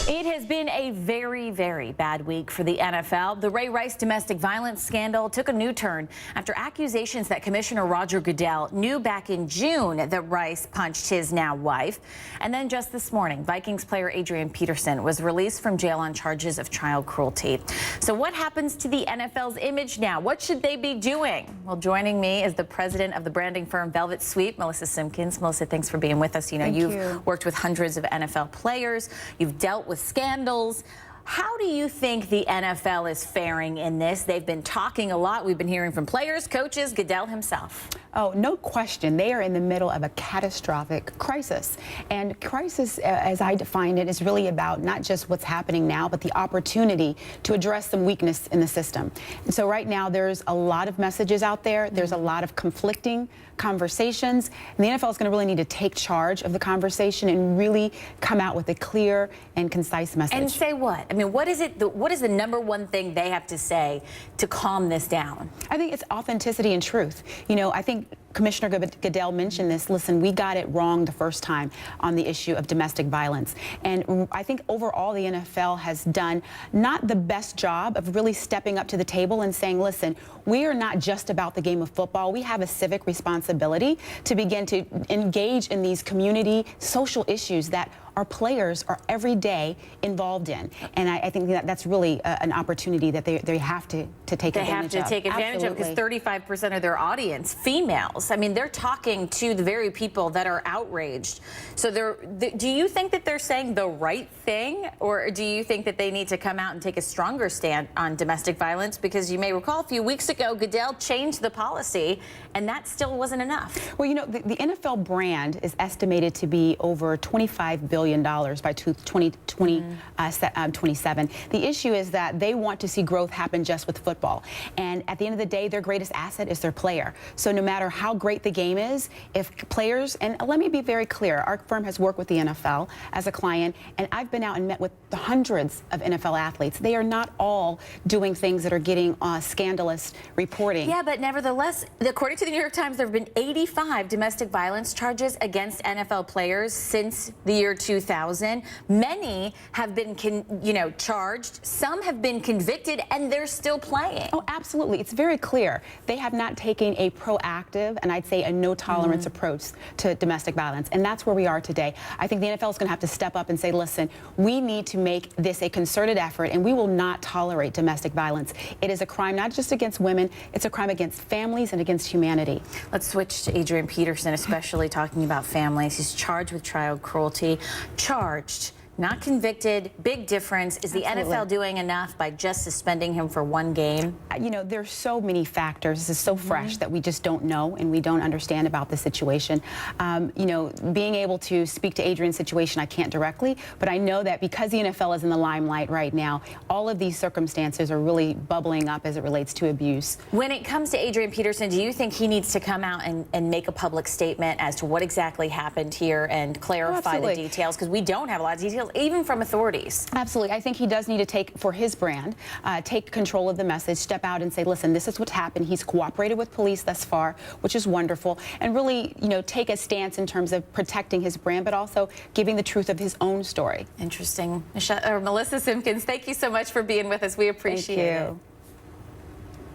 It has been a very, very bad week for the NFL. The Ray Rice domestic violence scandal took a new turn after accusations that Commissioner Roger Goodell knew back in June that Rice punched his now wife. And then just this morning, Vikings player Adrian Peterson was released from jail on charges of child cruelty. So what happens to the NFL's image now? What should they be doing? Well, joining me is the president of the branding firm Velvet Sweep, Melissa Simkins. Melissa, thanks for being with us. You know, you've worked with hundreds of NFL players. You've dealt with scandals. How do you think the NFL is faring in this? They've been talking a lot. We've been hearing from players, coaches, Goodell himself. Oh, no question. They are in the middle of a catastrophic crisis. And crisis, as I define it, is really about not just what's happening now, but the opportunity to address some weakness in the system. And so right now, there's a lot of messages out there. There's a lot of conflicting conversations. And the NFL is going to really need to take charge of the conversation and really come out with a clear and concise message. And say what? I mean, what is the number one thing they have to say to calm this down? I think it's authenticity and truth. You know, I think Commissioner Goodell mentioned this. Listen, we got it wrong the first time on the issue of domestic violence. And I think overall the NFL has done not the best job of really stepping up to the table and saying, listen, we are not just about the game of football. We have a civic responsibility to begin to engage in these community social issues that our players are every day involved in. And I think that's really an opportunity that they have to take advantage of. They have to take advantage of, because 35% of their audience, females. I mean, they're talking to the very people that are outraged. So do you think that they're saying the right thing, or do you think that they need to come out and take a stronger stand on domestic violence? Because you may recall a few weeks ago, Goodell changed the policy, and that still wasn't enough. Well, you know, the NFL brand is estimated to be over $25 billion by 2027. The issue is that they want to see growth happen just with football. And at the end of the day, their greatest asset is their player. So no matter how great the game is, if players, and let me be very clear, our firm has worked with the NFL as a client, and I've been out and met with the hundreds of NFL athletes. They are not all doing things that are getting scandalous reporting. Yeah, but nevertheless, according to the New York Times, there have been 85 domestic violence charges against NFL players since the year 2000. Many have been, charged. Some have been convicted, and they're still playing. Oh, absolutely. It's very clear. They have not taken a proactive, and I'd say a no-tolerance approach to domestic violence, and that's where we are today. I think the NFL is going to have to step up and say, listen, we need to make this a concerted effort, and we will not tolerate domestic violence. It is a crime not just against women, it's a crime against families and against humanity. Let's switch to Adrian Peterson, especially talking about families. He's charged with child cruelty. Charged, not convicted. Big difference. Is the NFL doing enough by just suspending him for one game? You know, there's so many factors. This is so fresh that we just don't know and we don't understand about the situation. You know, being able to speak to Adrian's situation, I can't directly, but I know that because the NFL is in the limelight right now, all of these circumstances are really bubbling up as it relates to abuse. When it comes to Adrian Peterson, do you think he needs to come out and make a public statement as to what exactly happened here and clarify the details? Because we don't have a lot of details, even from authorities. Absolutely. I think he does need to take, for his brand, take control of the message, step out and say, listen, this is what's happened. He's cooperated with police thus far, which is wonderful, and really, take a stance in terms of protecting his brand, but also giving the truth of his own story. Interesting. Melissa Simkins, thank you so much for being with us. We appreciate it.